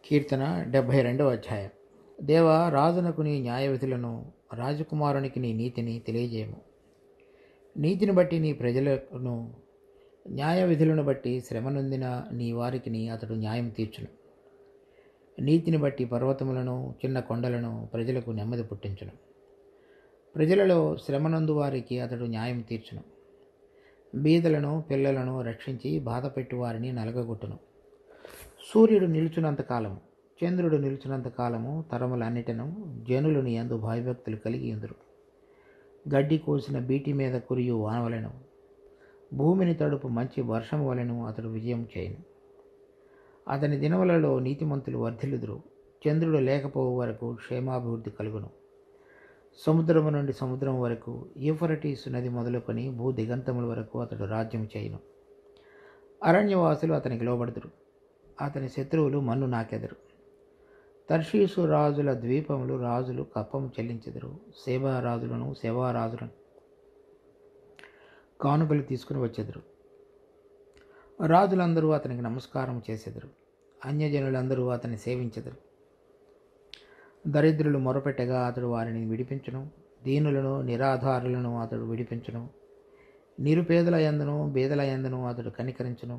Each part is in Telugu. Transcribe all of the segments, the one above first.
కీర్తన 72వ అధ్యాయం. దేవా, రాజునకు నీ న్యాయ విధులను, రాజకుమారునికి నీ నీతిని తెలియజేయము. నీతిని బట్టి నీ ప్రజలను, న్యాయ విధులను బట్టి శ్రమనొందిన నీ వారికి అతడు న్యాయం తీర్చును. నీతిని బట్టి పర్వతములను, చిన్న కొండలను ప్రజలకు నెమ్మది పుట్టించును. ప్రజలలో శ్రమనందు వారికి అతడు న్యాయం తీర్చును. బీదలను, పిల్లలను రక్షించి బాధపెట్టు వారిని నలగగొట్టును. సూర్యుడు నిలుచున్నంత కాలము, చంద్రుడు నిలుచున్నంత కాలము తరములన్నిటను జనులు నీ యందు భయభక్తులు కలిగి ఉందురు. గడ్డి కోసిన బీటి మీద కురియు వానవలెను, భూమిని తడుపు మంచి వర్షం వలెను అతడు విజయం చేయును. అతని దినములలో నీతిమంతులు వర్ధిల్లుదురు. చంద్రుడు లేకపోవు వరకు క్షేమాభివృద్ధి కలుగును. సముద్రము నుండి సముద్రం వరకు, యూఫ్రటీసు నది మొదలుకొని భూ దిగంతముల వరకు అతడు రాజ్యం చేయును. అరణ్యవాసులు అతనికి లోబడుదురు. అతని శత్రువులు మన్ను నాకెదరు. తర్షీసు రాజుల ద్వీపములు రాజులు కప్పము చెల్లించెదరు. సేబా రాజులను, సెవా రాజులను కానుకలు తీసుకుని వచ్చెదరు. రాజులందరూ అతనికి నమస్కారం చేసెదరు. అన్యజనులందరూ అతన్ని సేవించెదరు. దరిద్రులు మొరపెట్టగా అతడు వారిని విడిపించును. దీనులను, నిరాధారులను అతడు విడిపించును. నిరుపేదల యందును, బేదల యందును అతడు కనికరించును.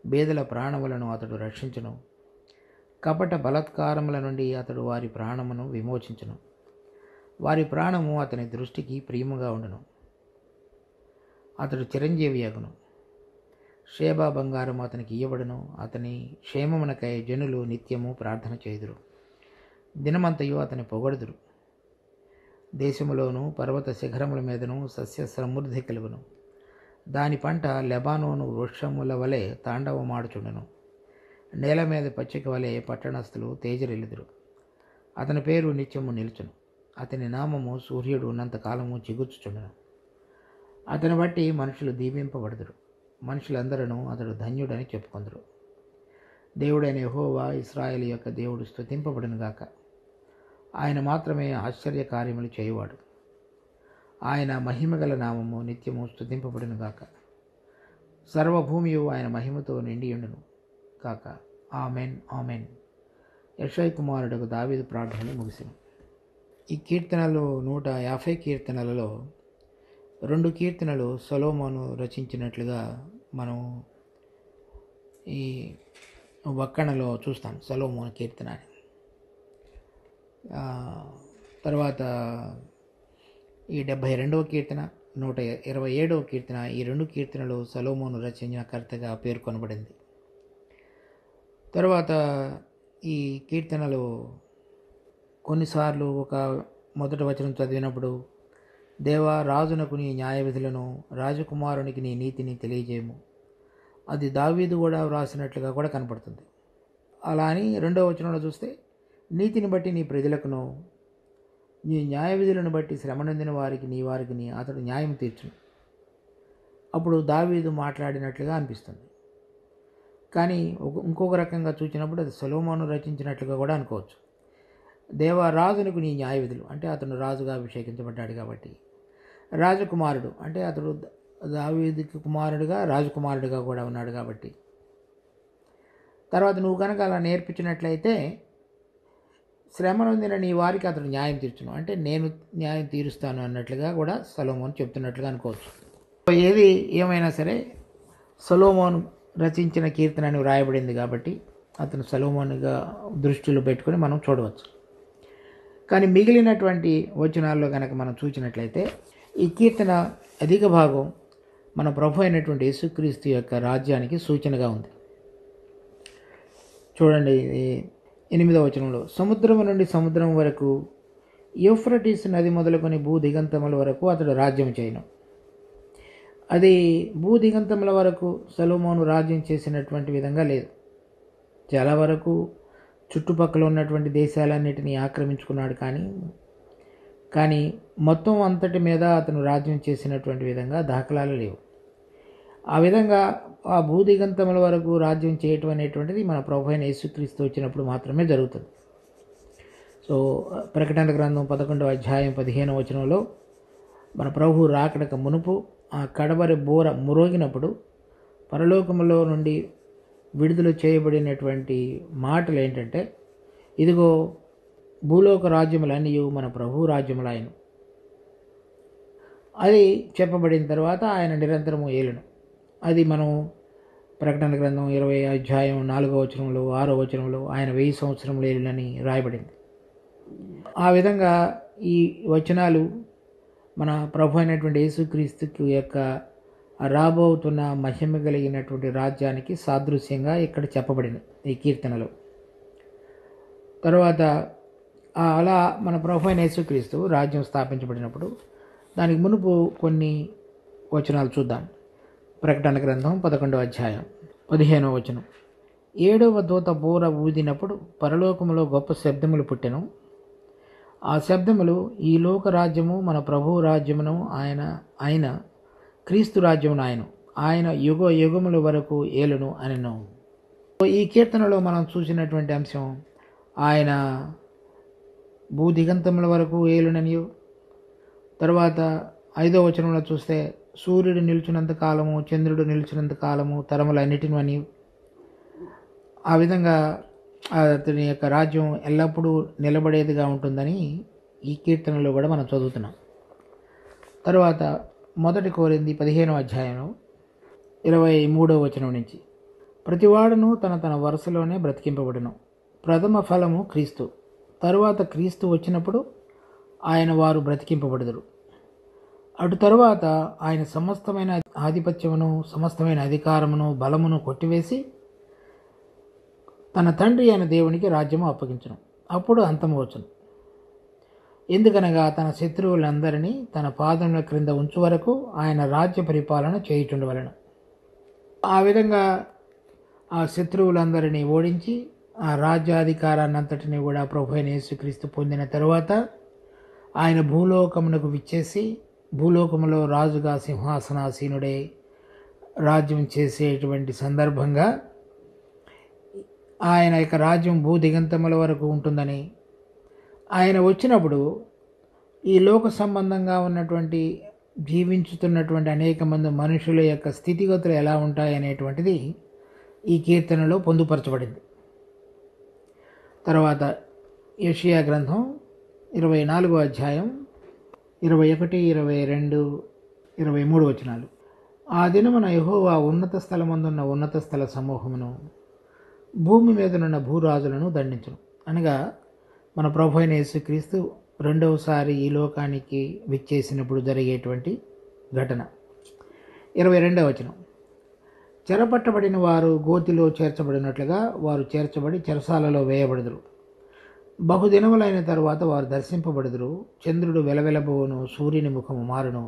బేదల ప్రాణములను అతడు రక్షించును. కపట బలాత్కారముల నుండి అతడు వారి ప్రాణమును విమోచించును. వారి ప్రాణము అతని దృష్టికి ప్రియముగా ఉండును. అతడు చిరంజీవి అగును. షేబా బంగారము అతనికి ఇయ్యబడును. అతని క్షేమమునకై జనులు నిత్యము ప్రార్థన చేయుదురు. దినమంతయు అతని పొగడుదురు. దేశములోను పర్వత శిఖరముల మీదను సస్య సమృద్ధి కలుగును. దాని పంట లెబానోను వృక్షముల వలె తాండవమాడుచుండును. నేల మీద పచ్చిక వలె పట్టణస్థులు తేజరిల్లుదురు. అతని పేరు నిత్యము నిలుచును. అతని నామము సూర్యుడు ఉన్నంతకాలము చిగుర్చుచుండును. అతని బట్టి మనుషులు దీవింపబడుదురు. మనుషులందరూ అతడు ధన్యుడని చెప్పుకొందురు. దేవుడైన యెహోవా, ఇశ్రాయేలు యొక్క దేవుడు స్తుతింపబడునుగాక. ఆయన మాత్రమే ఆశ్చర్య కార్యములు చేయువాడు. ఆయన మహిమగల నామము నిత్యము స్తుతింపబడునుగాక. సర్వభూమియు ఆయన మహిమతో నిండియుండును కాక. Amen, amen. యెషయా కుమారుడకు దావీదు ప్రార్థనలు ముగిసెను. ఈ కీర్తనలు 150 కీర్తనలలో 2 కీర్తనలు సొలొమోను రచించినట్లుగా మనం ఈ వక్కణలో చూస్తాం. సొలొమోను కీర్తన అని. తర్వాత ఈ 72వ కీర్తన, 127వ కీర్తన, ఈ 2 కీర్తనలు సొలొమోను రచనకర్తగా పేర్కొనబడింది. తర్వాత ఈ కీర్తనలు కొన్నిసార్లు ఒక మొదటి వచనం చదివినప్పుడు, దేవా, రాజునకు నీ న్యాయ విధులను, రాజకుమారునికి నీ నీతిని తెలియజేయము, అది దావీదు కూడా వ్రాసినట్లుగా కూడా కనపడుతుంది. అలా అని 2వ వచనంలో చూస్తే, నీతిని బట్టి నీ ప్రజలకును, నీ న్యాయ విధులను బట్టి శ్రమనొందిన వారికి అతడు న్యాయం తీర్చును. అప్పుడు దావీదు మాట్లాడినట్లుగా అనిపిస్తుంది. కానీ ఇంకొక రకంగా చూసినప్పుడు అది సొలొమోను రచించినట్లుగా కూడా అనుకోవచ్చు. దేవా, రాజునకు నీ న్యాయ విధులు అంటే అతను రాజుగా అభిషేకించబడ్డాడు కాబట్టి. రాజకుమారుడు అంటే అతడు దావీదుకి కుమారుడిగా రాజకుమారుడిగా కూడా ఉన్నాడు కాబట్టి. తర్వాత నువ్వు కనుక అలా నేర్పించినట్లయితే, శ్రమనొందిన నీ వారికి అతడు న్యాయం తీర్చును అంటే నేను న్యాయం తీరుస్తాను అన్నట్లుగా కూడా సొలొమోను చెప్తున్నట్లుగా అనుకోవచ్చు. ఏది ఏమైనా సరే సొలొమోను రచించిన కీర్తన అని వ్రాయబడింది కాబట్టి అతను సొలొమోనుగా దృష్టిలో పెట్టుకొని మనం చూడవచ్చు. కానీ మిగిలినటువంటి వచనాల్లో కనుక మనం చూసినట్లయితే ఈ కీర్తన అధిక భాగం మన ప్రభు అయినటువంటి యేసుక్రీస్తు యొక్క రాజ్యానికి సూచనగా ఉంది. చూడండి, 8వ వచనంలో, సముద్రము నుండి సముద్రం వరకు, యూఫ్రటీసు నది మొదలుకొని భూ దిగంతముల వరకు అతడు రాజ్యం చేయను. అది భూ దిగంతముల వరకు సొలొమోను రాజ్యం చేసినటువంటి విధంగా లేదు. చాలా వరకు చుట్టుపక్కల ఉన్నటువంటి దేశాలన్నిటినీ ఆక్రమించుకున్నాడు. కానీ మొత్తం అంతటి మీద అతను రాజ్యం చేసినటువంటి విధంగా దాఖలాలు లేవు. ఆ విధంగా ఆ భూదిగంతముల వరకు రాజ్యం చేయటం అనేటువంటిది మన ప్రభు అయిన యేసుక్రీస్తు వచ్చినప్పుడు మాత్రమే జరుగుతుంది. సో ప్రకటన గ్రంథం 11వ అధ్యాయం 15వ వచనంలో మన ప్రభు రాకడక మునుపు ఆ కడవరి బోర మురోగినప్పుడు పరలోకములో నుండి విడుదల చేయబడినటువంటి మాటలు ఏంటంటే, ఇదిగో భూలోక రాజ్యములన్నీ మన ప్రభు రాజ్యములాయను. అది చెప్పబడిన తర్వాత ఆయన నిరంతరము ఏలును. అది మనం ప్రకటన గ్రంథం 20 అధ్యాయం 4వ వచనంలో 6వ వచనంలో ఆయన 1000 సంవత్సరములు ఏలునని రాయబడింది. ఆ విధంగా ఈ వచనాలు మన ప్రభు అయినటువంటి యేసుక్రీస్తుకు యొక్క రాబోతున్న మహిమ కలిగినటువంటి రాజ్యానికి సాదృశ్యంగా ఇక్కడ చెప్పబడింది ఈ కీర్తనలో. తర్వాత అలా మన ప్రభు అయిన యేసుక్రీస్తు రాజ్యం స్థాపించబడినప్పుడు దానికి మునుపు కొన్ని వచనాలు చూద్దాం. ప్రకటన గ్రంథం 11వ అధ్యాయం 15వ వచనం. 7వ దూత బూర ఊదినప్పుడు పరలోకములో గొప్ప శబ్దములు పుట్టెను. ఆ శబ్దములు ఈ లోక రాజ్యము మన ప్రభు రాజ్యమును ఆయన క్రీస్తు రాజ్యమును ఆయన యుగ యుగముల వరకు ఏలును అనెను. ఈ కీర్తనలో మనం చూసినటువంటి అంశం ఆయన భూదిగంతముల వరకు ఏలుననియు, తర్వాత 5వ వచనంలో చూస్తే సూర్యుడు నిలిచినంత కాలము, చంద్రుడు నిలిచినంత కాలము, తరములన్నిటిని అని, ఆ విధంగా అతని యొక్క రాజ్యం ఎల్లప్పుడూ నిలబడేదిగా ఉంటుందని ఈ కీర్తనలో కూడా మనం చదువుతున్నాం. తర్వాత 1 కొరింథీ 15వ అధ్యాయం 23వ వచనం నుంచి, ప్రతివాడును తన వరుసలోనే బ్రతికింపబడును. ప్రథమ ఫలము క్రీస్తు, తరువాత క్రీస్తు వచ్చినప్పుడు ఆయన వారు బ్రతికింపబడుదురు. అటు తరువాత ఆయన సమస్తమైన ఆధిపత్యమును, సమస్తమైన అధికారమును, బలమును కొట్టివేసి తన తండ్రి అయిన దేవునికి రాజ్యము అప్పగించును. అప్పుడు అంతము వచ్చును. ఎందుకనగా తన శత్రువులందరినీ తన పాదముల క్రింద ఉంచు వరకు ఆయన రాజ్య పరిపాలన చేయుచుండవలెను. ఆ విధంగా ఆ శత్రువులందరినీ ఓడించి ఆ రాజ్యాధికారాన్ని అంతటిని కూడా ప్రభు అయిన యేసుక్రీస్తు పొందిన తరువాత ఆయన భూలోకమునకు విచ్చేసి భూలోకములో రాజుగా సింహాసనాసీనుడై రాజ్యం చేసేటువంటి సందర్భంగా ఆయన యొక్క రాజ్యం భూదిగంతముల వరకు ఉంటుందని, ఆయన వచ్చినప్పుడు ఈ లోక సంబంధంగా ఉన్నటువంటి జీవించుతున్నటువంటి అనేక మంది మనుషుల యొక్క స్థితిగతులు ఎలా ఉంటాయనేటువంటిది ఈ కీర్తనలో పొందుపరచబడింది. తర్వాత యెషయా గ్రంథం 24వ అధ్యాయం 21, 22, 23 వచనాలు. ఆ దినమున యెహోవా ఉన్నత స్థలమందున్న ఉన్నత స్థల సమూహమును, భూమి మీదనున్న భూరాజులను దండించును. అనగా మన ప్రభు అయిన యేసుక్రీస్తు రెండవసారి ఈ లోకానికి విచ్చేసినప్పుడు జరిగేటువంటి ఘటన. 22వ వచనం. చెరపట్టబడిన వారు గోతిలో చేర్చబడినట్లుగా వారు చేర్చబడి చెరసాలలో వేయబడుదురు. బహుదినములైన తరువాత వారు దర్శింపబడుదురు. చంద్రుడు వెలవెలబోవును, సూర్యుని ముఖము మారును.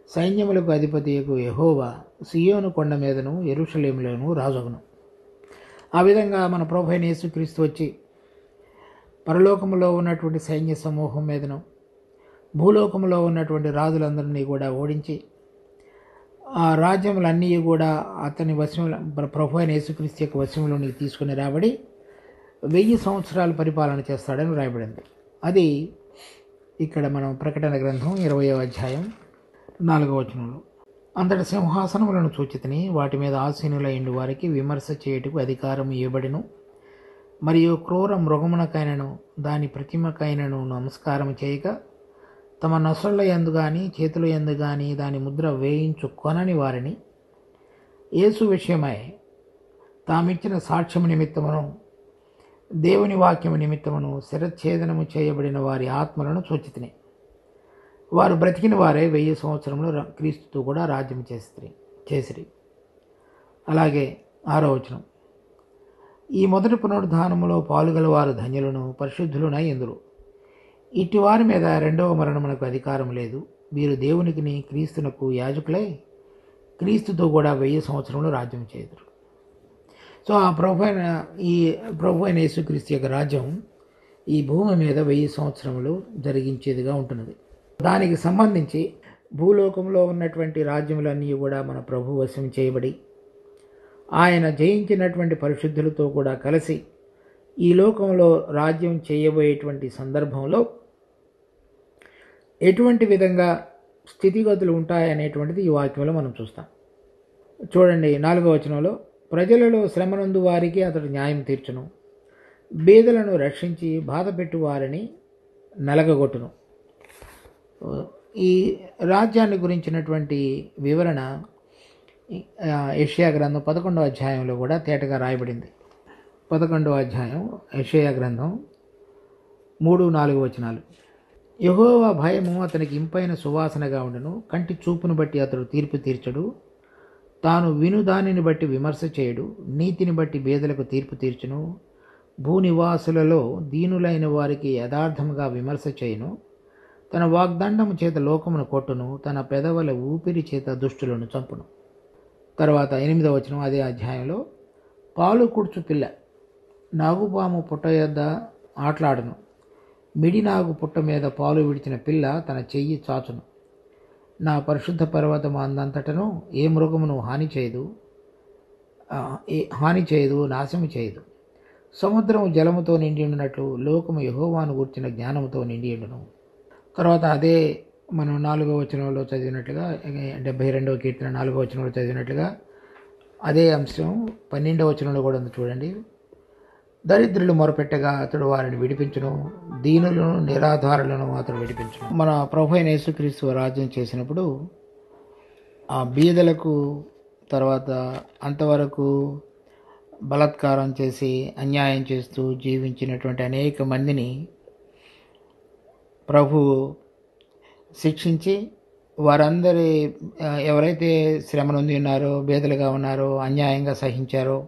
సైన్యములకు అధిపతియగు యెహోవా సియోను కొండ మీదను యెరూషలేములోను రాజగును. ఆ విధంగా మన ప్రభు అయిన యేసుక్రీస్తు వచ్చి పరలోకములో ఉన్నటువంటి సైన్య సమూహం మీదను భూలోకములో ఉన్నటువంటి రాజులందరినీ కూడా ఓడించి ఆ రాజ్యములన్నీ కూడా అతని వశంలో ప్రభు అయిన యేసుక్రీస్తు యొక్క వశంలోనికి తీసుకుని రాబడి 1000 సంవత్సరాలు పరిపాలన చేస్తాడని రాయబడింది. అది ఇక్కడ మనం ప్రకటన గ్రంథం 20వ అధ్యాయం 4వ వచనంలో. అంతటి సింహాసనములను చూచితిని, వాటి మీద ఆసీనులైండు వారికి విమర్శ చేయుటకు అధికారం ఇవ్వబడిను. మరియు క్రూర మృగమునకైనను దాని ప్రతిమకైనను నమస్కారం చేయక తమ నొసళ్ళ యందు గాని చేతుల యందు గాని దాని ముద్ర వేయించుకొనని వారిని యేసు విషయమై తామిచ్చిన సాక్ష్యము నిమిత్తమును దేవుని వాక్యము నిమిత్తమును శిరచ్ఛేదనము చేయబడిన వారి ఆత్మలను చూచితిని. వారు బ్రతికిన వారే 1000 సంవత్సరములు క్రీస్తుతో కూడా రాజ్యం చేసిరి. అలాగే 6వ వచనం. ఈ మొదటి పునరుద్ధానములో పాలుగల వారు ధన్యులను పరిశుద్ధులునై ఎందురు. ఇట్టి వారి మీద రెండవ మరణమునకు అధికారం లేదు. వీరు దేవునికిని క్రీస్తునకు యాజకులై క్రీస్తుతో కూడా 1000 సంవత్సరములు రాజ్యం చేయుదురు. సో ఆ ప్రభు అయిన యేసుక్రీస్తు యొక్క రాజ్యం ఈ భూమి మీద 1000 సంవత్సరములు జరిగించేదిగా ఉంటున్నది. దానికి సంబంధించి భూలోకంలో ఉన్నటువంటి రాజ్యములన్నీ కూడా మన ప్రభు వశం చేయబడి ఆయన జయించినటువంటి పరిశుద్ధులతో కూడా కలిసి ఈ లోకంలో రాజ్యం చేయబోయేటువంటి సందర్భంలో ఎటువంటి విధంగా స్థితిగతులు ఉంటాయనేటువంటిది ఈ వాక్యంలో మనం చూస్తాం. చూడండి 4వ వచనంలో, ప్రజలలో శ్రమనందు వారికి అతడు న్యాయం తీర్చును. బీదలను రక్షించి బాధపెట్టు వారిని నలగగొట్టును. ఈ రాజ్యాన్ని గురించినటువంటి వివరణ యెషయా గ్రంథం 11వ అధ్యాయంలో కూడా తేటగా రాయబడింది. 11వ అధ్యాయం యెషయా గ్రంథం 3-4 వచనాలు. యెహోవా భయము అతనికి ఇంపైన సువాసనగా ఉండును. కంటి చూపును బట్టి అతడు తీర్పు తీర్చడు. తాను విను దానిని బట్టి విమర్శ చేయడు. నీతిని బట్టి బేదలకు తీర్పు తీర్చును. భూనివాసులలో దీనులైన వారికి యథార్థముగా విమర్శ చేయును. తన వాగ్దండము చేత లోకమును కొట్టును. తన పెదవుల ఊపిరి చేత దుష్టులను చంపును. తర్వాత 8వ వచనం అదే అధ్యాయంలో, పాలు కుడుచు పిల్ల నాగుపాము పుట్ట యొద్ద ఆటలాడును. మిడినాగు పుట్ట మీద పాలు విడిచిన పిల్ల తన చెయ్యి చాచును. నా పరిశుద్ధ పర్వతము అందంతటను ఏ మృగమును హాని చేయదు, నాశము చేయదు. సముద్రము జలముతో నిండి ఉండినట్లు లోకము యెహోవాను గూర్చిన జ్ఞానముతో నిండి ఉండును. తర్వాత అదే మనం 4వ వచనంలో చదివినట్లుగా, 72వ కీర్తన 4వ వచనంలో చదివినట్లుగా అదే అంశం 12వ వచనంలో కూడా ఉంది చూడండి. దరిద్రులు మొరపెట్టగా అతడు వారిని విడిపించును. దీనులను నిరాధారులను అతడు విడిపించును. మన ప్రభు అయిన యేసుక్రీస్తు రాజ్యం చేసినప్పుడు ఆ బీదలకు, తర్వాత అంతవరకు బలాత్కారం చేసి అన్యాయం చేస్తూ జీవించినటువంటి అనేక మందిని ప్రభు శిక్షించి వారందరి ఎవరైతే శ్రమ నొంది ఉన్నారో, బేదలుగా ఉన్నారో, అన్యాయంగా సహించారో,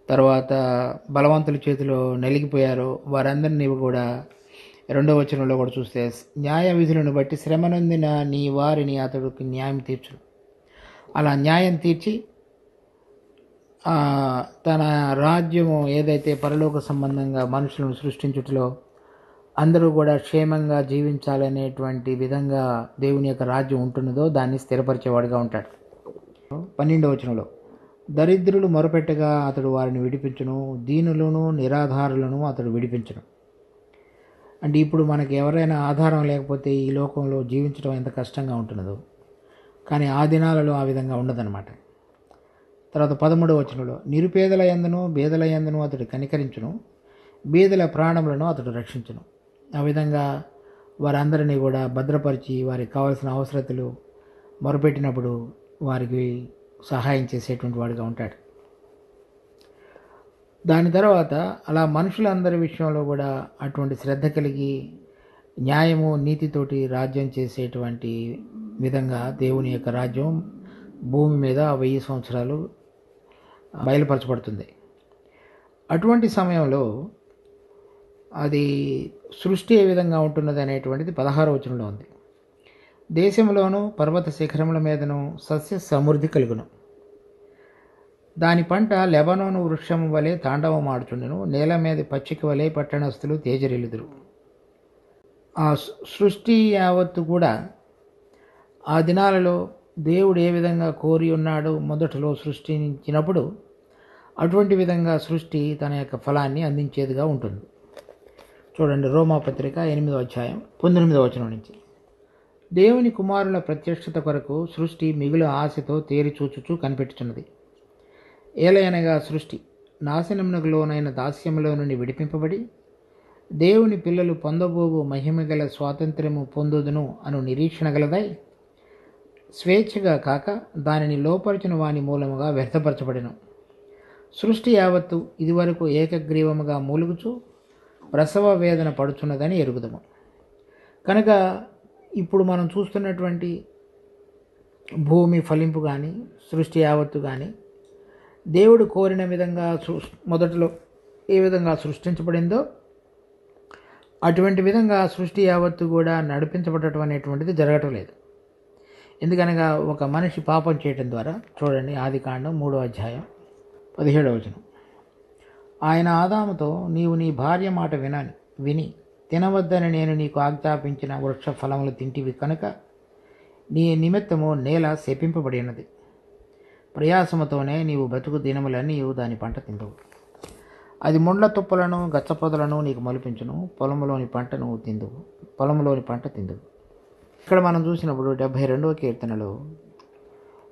తర్వాత బలవంతుల చేతిలో నలిగిపోయారో వారందరినీ కూడా 2వ వచనంలో కూడా చూస్తే, న్యాయ విధులను బట్టి శ్రమ నొందిన నీ వారిని అతడికి న్యాయం తీర్చును. అలా న్యాయం తీర్చి తన రాజ్యము ఏదైతే పరలోక సంబంధంగా మనుషులను సృష్టించుటలో అందరూ కూడా క్షేమంగా జీవించాలనేటువంటి విధంగా దేవుని యొక్క రాజ్యం ఉంటున్నదో దాన్ని స్థిరపరిచేవాడుగా ఉంటాడు. 12వ వచనంలో, దరిద్రులు మొరపెట్టగా అతడు వారిని విడిపించును. దీనులను నిరాధారులను అతడు విడిపించును. అంటే ఇప్పుడు మనకి ఎవరైనా ఆధారం లేకపోతే ఈ లోకంలో జీవించడం ఎంత కష్టంగా ఉంటున్నదో, కానీ ఆ దినాలలో ఆ విధంగా ఉండదన్నమాట. తర్వాత 13వ వచనంలో, నిరుపేదల యందును బేదల యందును అతడు కనికరించును. బీదల ప్రాణములను అతడు రక్షించును. ఆ విధంగా వారందరినీ కూడా భద్రపరిచి వారికి కావాల్సిన అవసరతలు మొరపెట్టినప్పుడు వారికి సహాయం చేసేటువంటి వాడిగా ఉంటాడు. దాని తర్వాత అలా మనుషులందరి విషయంలో కూడా అటువంటి శ్రద్ధ కలిగి న్యాయము నీతితోటి రాజ్యం చేసేటువంటి విధంగా దేవుని యొక్క రాజ్యం భూమి మీద 1000 సంవత్సరాలు బయలుపరచబడుతుంది. అటువంటి సమయంలో అది సృష్టి ఏ విధంగా ఉంటున్నది అనేటువంటిది 16వ వచనంలో ఉంది. దేశంలోనూ పర్వత శిఖరముల మీదను సస్య సమృద్ధి కలుగును. దాని పంట లెబనోను వృక్షము వలె తాండవమాడుచుండును. నేల మీద పచ్చిక వలె పట్టణస్థులు తేజరిల్లుదురు. ఆ సృష్టి యావత్తు కూడా ఆ దినాలలో దేవుడు ఏ విధంగా కోరి ఉన్నాడో మొదటలో సృష్టించినప్పుడు అటువంటి విధంగా సృష్టి తన యొక్క ఫలాన్ని అందించేదిగా ఉంటుంది. చూడండి, రోమాపత్రిక 8వ అధ్యాయం 19వ వచనం నుంచి, దేవుని కుమారుల ప్రత్యక్షత కొరకు సృష్టి మిగులు ఆశతో తేరి చూచుచూ కనిపెట్టుచున్నది. ఏలయనగా సృష్టి నాశనమునకు లోనైన దాస్యములో నుండి విడిపింపబడి దేవుని పిల్లలు పొందబోవు మహిమగల స్వాతంత్ర్యము పొందుదును అను నిరీక్షణ గలదై స్వేచ్ఛగా కాక దానిని లోపరిచిన వాని మూలముగా వ్యర్థపరచబడెను. సృష్టి యావత్తు ఇదివరకు ఏకగ్రీవముగా మూలుగుచూ ప్రసవ వేదన పడుచున్నదని ఎరుగుదము. కనుక ఇప్పుడు మనం చూస్తున్నటువంటి భూమి ఫలింపు కానీ సృష్టి యావత్తు కానీ దేవుడు కోరిన విధంగా మొదట్లో ఏ విధంగా సృష్టించబడిందో అటువంటి విధంగా సృష్టి యావత్తు కూడా నడిపించబడటం అనేటువంటిది జరగటం లేదు. ఎందుకనగా ఒక మనిషి పాపం చేయటం ద్వారా, చూడండి ఆదికాండం 3వ అధ్యాయం 17వ వచనం, ఆయన ఆదాముతో, నీవు నీ భార్య మాట విని తినవద్దని నేను నీకు ఆజ్ఞాపించిన వృక్ష ఫలములు తింటివి కనుక నీ నిమిత్తము నేల శపింపబడినది. ప్రయాసముతోనే నీవు బ్రతుకు దినములన్నీ దాని పంట తిందువు. అది ముండ్ల తుప్పలను గచ్చపొదలను నీకు మొలిపించును. పొలంలోని పంట తిందువు. ఇక్కడ మనం చూసినప్పుడు 72వ కీర్తనలో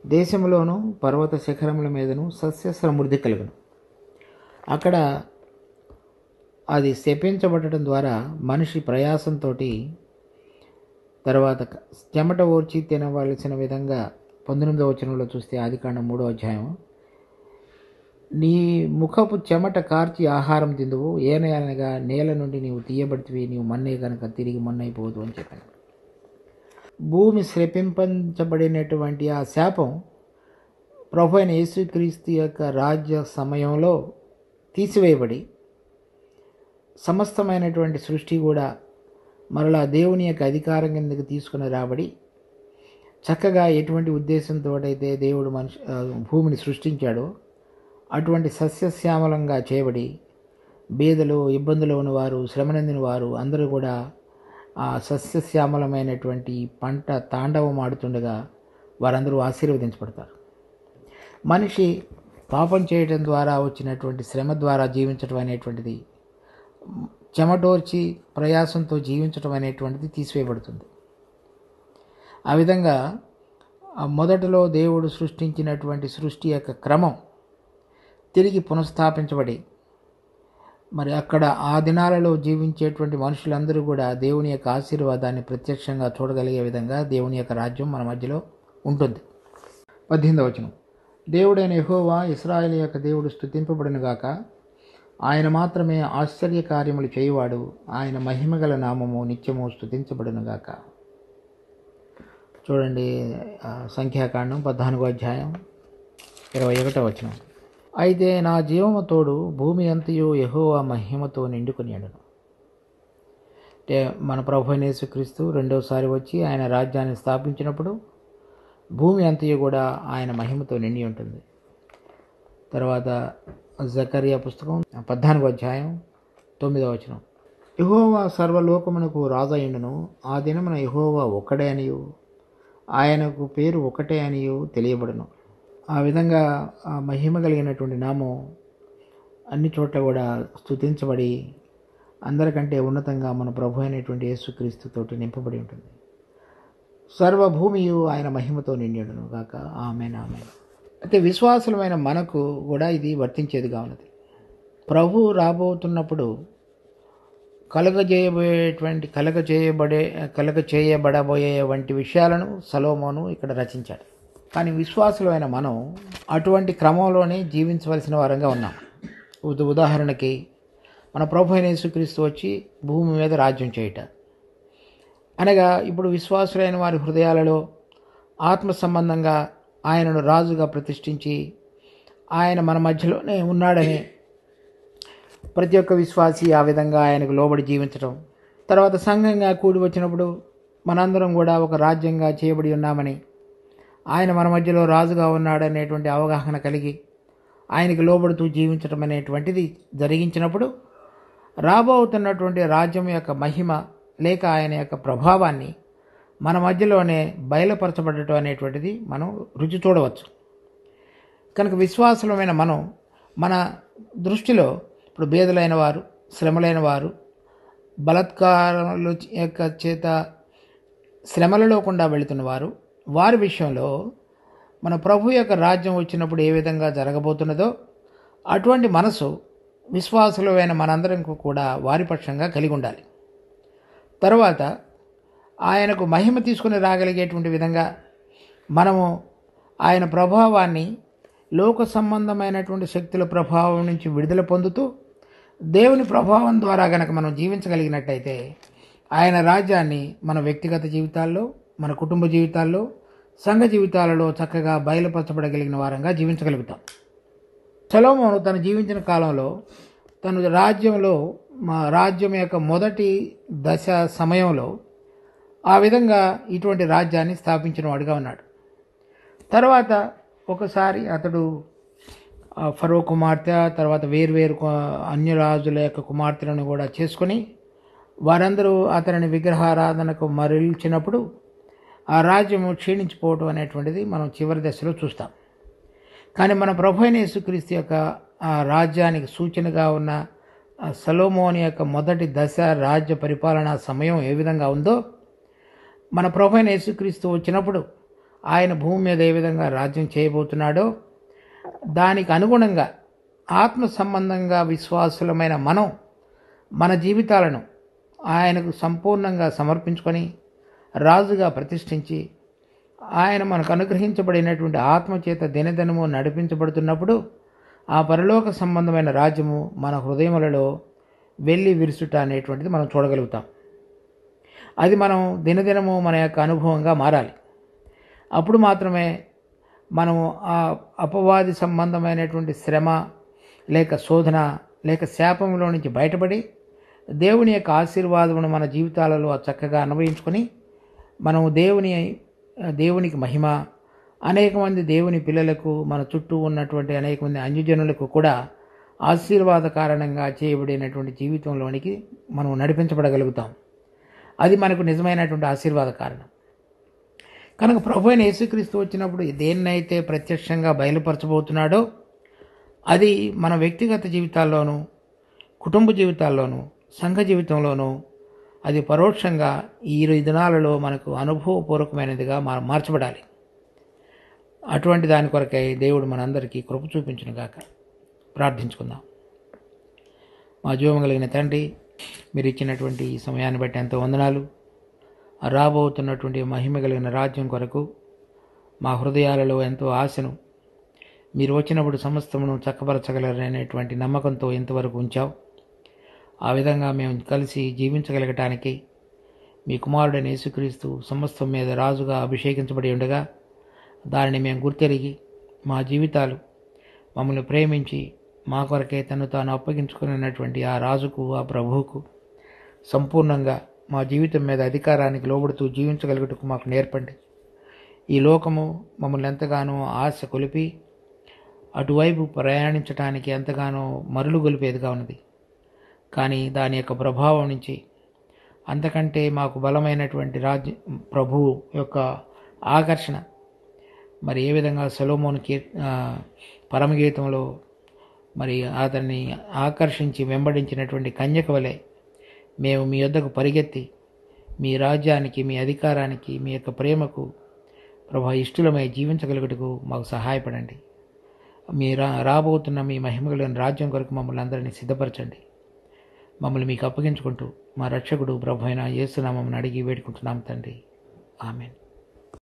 దేశంలోనూ పర్వత శిఖరముల మీదను సస్య సమృద్ధి కలుగును. అక్కడ అది శపించబడటం ద్వారా మనిషి ప్రయాసంతో తర్వాత చెమట ఓర్చి తినవలసిన విధంగా 19వ వచనంలో చూస్తే ఆదికాండం 3వ అధ్యాయం, నీ ముఖపు చెమట కార్చి ఆహారం తిందువు, ఏనగా నేల నుండి నీవు తీయబడితివి, నీవు మన్నే కనుక తిరిగి మన్నైపోదు అని చెప్పాను. భూమి శపించబడినటువంటి ఆ శాపం ప్రభు అయిన యేసుక్రీస్తు యొక్క రాజ్య సమయంలో తీసివేయబడి సమస్తమైనటువంటి సృష్టి కూడా మరలా దేవుని యొక్క అధికారం కిందకి తీసుకుని రాబడి చక్కగా ఎటువంటి ఉద్దేశంతో అయితే దేవుడు భూమిని సృష్టించాడో అటువంటి సస్యశ్యామలంగా చేయబడి బీదలు, ఇబ్బందులు ఉన్నవారు, శ్రమనందిన వారు అందరూ కూడా ఆ సస్యశ్యామలమైనటువంటి పంట తాండవం ఆడుతుండగా వారందరూ ఆశీర్వదించబడతారు. మనిషి పాపం చేయడం ద్వారా వచ్చినటువంటి శ్రమ ద్వారా జీవించడం అనేటువంటిది, చెమటోర్చి ప్రయాసంతో జీవించడం అనేటువంటిది తీసివేయబడుతుంది. ఆ విధంగా మొదటలో దేవుడు సృష్టించినటువంటి సృష్టి యొక్క క్రమం తిరిగి పునఃస్థాపించబడి మరి అక్కడ ఆ దినాలలో జీవించేటువంటి మనుషులందరూ కూడా దేవుని యొక్క ఆశీర్వాదాన్ని ప్రత్యక్షంగా చూడగలిగే విధంగా దేవుని యొక్క రాజ్యం మన మధ్యలో ఉంటుంది. 18వ వచనం, దేవుడైన యెహోవా ఇశ్రాయేలు యొక్క దేవుడు స్తుతింపబడునుగాక, ఆయన మాత్రమే ఆశ్చర్య కార్యములు చేయువాడు, ఆయన మహిమగల నామము నిత్యము స్తుతించబడునుగాక. చూడండి, సంఖ్యాకాండం 14వ అధ్యాయం 21వ వచనం, అయితే నా జీవము తోడు భూమి అంతయు యెహోవా మహిమతో నిండుకొనియెను. అంటే మన ప్రభువైన యేసుక్రీస్తు రెండోసారి వచ్చి ఆయన రాజ్యాన్ని స్థాపించినప్పుడు భూమి అంతయు కూడా ఆయన మహిమతో నిండి ఉంటుంది. తర్వాత జకర్యా పుస్తకం 14వ అధ్యాయం 9వ వచనం, యెహోవా సర్వలోకమునకు రాజయుండును, ఆ దినమున యెహోవా ఒక్కడే అనియు ఆయనకు పేరు ఒకటే అనియు తెలియబడును. ఆ విధంగా ఆ మహిమ కలిగినటువంటి నామం అన్ని చోట్ల కూడా స్తుతించబడి అందరికంటే ఉన్నతంగా మన ప్రభు అయినటువంటి యేసుక్రీస్తుతోటి నింపబడి ఉంటుంది. సర్వభూమియు ఆయన మహిమతో నిండును గాక. ఆమేన్, ఆమేన్. అయితే విశ్వాసులమైన మనకు కూడా ఇది వర్తించేదిగా ఉన్నది. ప్రభు రాబోతున్నప్పుడు కలగజేయబడబోయే వంటి విషయాలను సొలొమోను ఇక్కడ రచించాడు. కానీ విశ్వాసులమైన మనం అటువంటి క్రమంలోనే జీవించవలసిన వారంగా ఉన్నాం. ఉదాహరణకి మన ప్రభు అయిన యేసుక్రీస్తు వచ్చి భూమి మీద రాజ్యం చేయుట అనగా, ఇప్పుడు విశ్వాసులైన వారి హృదయాలలో ఆత్మ సంబంధంగా ఆయనను రాజుగా ప్రతిష్ఠించి ఆయన మన మధ్యలోనే ఉన్నాడని ప్రతి ఒక్క విశ్వాసి ఆ విధంగా ఆయనకు లోబడి జీవించడం, తర్వాత సంఘంగా కూడి వచ్చినప్పుడు మనందరం కూడా ఒక రాజ్యంగా చేయబడి ఉన్నామని, ఆయన మన మధ్యలో రాజుగా ఉన్నాడనేటువంటి అవగాహన కలిగి ఆయనకు లోబడుతూ జీవించడం అనేటువంటిది జరిగించినప్పుడు రాబోతున్నటువంటి రాజ్యం యొక్క మహిమ లేక ఆయన యొక్క ప్రభావాన్ని మన మధ్యలోనే బయలుపరచబడటం అనేటువంటిది మనం రుచి చూడవచ్చు. కనుక విశ్వాసులమైన మనం మన దృష్టిలో ఇప్పుడు బేదలైన వారు, శ్రమలైన వారు, బలాత్కారాల యొక్క చేత శ్రమలలో గుండా వెళుతున్న వారు, వారి విషయంలో మన ప్రభు యొక్క రాజ్యం వచ్చినప్పుడు ఏ విధంగా జరగబోతున్నదో అటువంటి మనసు విశ్వాసులమైన మనందరం కూడా వారి పక్షంగా కలిగి ఉండాలి. తర్వాత ఆయనకు మహిమ తీసుకుని రాగలిగేటువంటి విధంగా మనము ఆయన ప్రభావాన్ని లోక సంబంధమైనటువంటి శక్తుల ప్రభావం నుంచి విడుదల పొందుతూ దేవుని ప్రభావం ద్వారా గనక మనం జీవించగలిగినట్టయితే ఆయన రాజ్యాన్ని మన వ్యక్తిగత జీవితాల్లో, మన కుటుంబ జీవితాల్లో, సంఘ జీవితాలలో చక్కగా బయలుపరచబడగలిగిన వారంగా జీవించగలుగుతాం. సొలొమోను తను జీవించిన కాలంలో తను రాజ్యం యొక్క మొదటి దశ సమయంలో ఆ విధంగా ఇటువంటి రాజ్యాన్ని స్థాపించిన వాడుగా ఉన్నాడు. తర్వాత ఒకసారి అతడు ఫరో కుమార్తె, తర్వాత వేర్వేరు అన్యరాజుల యొక్క కుమార్తెలను కూడా చేసుకొని వారందరూ అతనిని విగ్రహారాధనకు మరల్చినప్పుడు ఆ రాజ్యము క్షీణించిపోవటం అనేటువంటిది మనం చివరి దశలో చూస్తాం. కానీ మన ప్రభు అయిన యేసుక్రీస్తు యొక్క ఆ రాజ్యానికి సూచనగా ఉన్న సొలొమోను యొక్క మొదటి దశ రాజ్య పరిపాలనా సమయం ఏ విధంగా ఉందో మన ప్రభు అయిన యేసుక్రీస్తు వచ్చినప్పుడు ఆయన భూమి మీద ఏ విధంగా రాజ్యం చేయబోతున్నాడో దానికి అనుగుణంగా ఆత్మ సంబంధంగా విశ్వాసులమైన మనం మన జీవితాలను ఆయనకు సంపూర్ణంగా సమర్పించుకొని రాజుగా ప్రతిష్ఠించి ఆయన మనకు అనుగ్రహించబడినటువంటి ఆత్మచేత దినదినము నడిపించబడుతున్నప్పుడు ఆ పరలోక సంబంధమైన రాజ్యము మన హృదయములలో వెళ్ళి విరుసుట అనేటువంటిది మనం చూడగలుగుతాం. అది మనం దినదినము మన యొక్క అనుభవంగా మారాలి. అప్పుడు మాత్రమే మనము ఆ అపవాది సంబంధమైనటువంటి శ్రమ లేక శోధన లేక శాపంలో నుంచి బయటపడి దేవుని యొక్క ఆశీర్వాదమును మన జీవితాలలో చక్కగా అనుభవించుకొని మనము దేవునికి మహిమ, అనేక మంది దేవుని పిల్లలకు, మన చుట్టూ ఉన్నటువంటి అనేక మంది అన్యజనులకు కూడా ఆశీర్వాద కారణంగా చేయబడినటువంటి జీవితంలోనికి మనం నడిపించబడగలుగుతాం. అది మనకు నిజమైనటువంటి ఆశీర్వాద కారణం. కనుక ప్రభువైన యేసుక్రీస్తు వచ్చినప్పుడు దేన్నైతే ప్రత్యక్షంగా బయలుపరచబోతున్నాడో అది మన వ్యక్తిగత జీవితాల్లోనూ, కుటుంబ జీవితాల్లోనూ, సంఘ జీవితంలోనూ అది పరోక్షంగా ఈ 20 దినాలలో మనకు అనుభవపూర్వకమైనదిగా మార్చబడాలి. అటువంటి దాని కొరకై దేవుడు మనందరికీ కృప చూపించునుగాక. ప్రార్థించుకుందాం. మా జీవం కలిగిన తండ్రి, మీరు ఇచ్చినటువంటి ఈ సమయాన్ని బట్టి ఎంతో వందనాలు. రాబోతున్నటువంటి మహిమ కలిగిన రాజ్యం కొరకు మా హృదయాలలో ఎంతో ఆశను, మీరు వచ్చినప్పుడు సమస్తమును చక్కపరచగలరనేటువంటి నమ్మకంతో ఇంతవరకు ఉంచావు. ఆ విధంగా మేము కలిసి జీవించగలగటానికి మీ కుమారుడైన యేసుక్రీస్తు సమస్తం మీద రాజుగా అభిషేకించబడి ఉండగా దానిని మేము గుర్తెరిగి మా జీవితాలు మమ్మల్ని ప్రేమించి మా కొరకే తను తాను అప్పగించుకున్నటువంటి ఆ రాజుకు, ఆ ప్రభువుకు సంపూర్ణంగా మా జీవితం మీద అధికారానికి లోబడుతూ జీవించగలుగుటకు మాకు నేర్పండి. ఈ లోకము మమ్మల్ని ఎంతగానో ఆశ కొలిపి అటువైపు ప్రయాణించడానికి ఎంతగానో మరులు గొలిపేదిగా ఉన్నది. కానీ దాని యొక్క ప్రభావం నుంచి అంతకంటే మాకు బలమైనటువంటి ప్రభువు యొక్క ఆకర్షణ, మరి ఏ విధంగా సొలొమోను పరమగీతంలో మరి అతన్ని ఆకర్షించి వెంబడించినటువంటి కన్యక వలె మేము మీ యొద్దకు పరిగెత్తి మీ రాజ్యానికి, మీ అధికారానికి, మీ యొక్క ప్రేమకు ప్రభా ఇష్టలమై జీవించగలుగుటకు మాకు సహాయపడండి. మీ రాబోతున్న మీ మహిమగలిగిన రాజ్యం కొరకు మమ్మల్ని అందరినీ సిద్ధపరచండి. మమ్మల్ని మీకు అప్పగించుకుంటూ మా రక్షకుడు ప్రభు అయిన యేసు నామమున అడిగి వేడుకుంటున్నాం తండ్రి. ఆమేన్.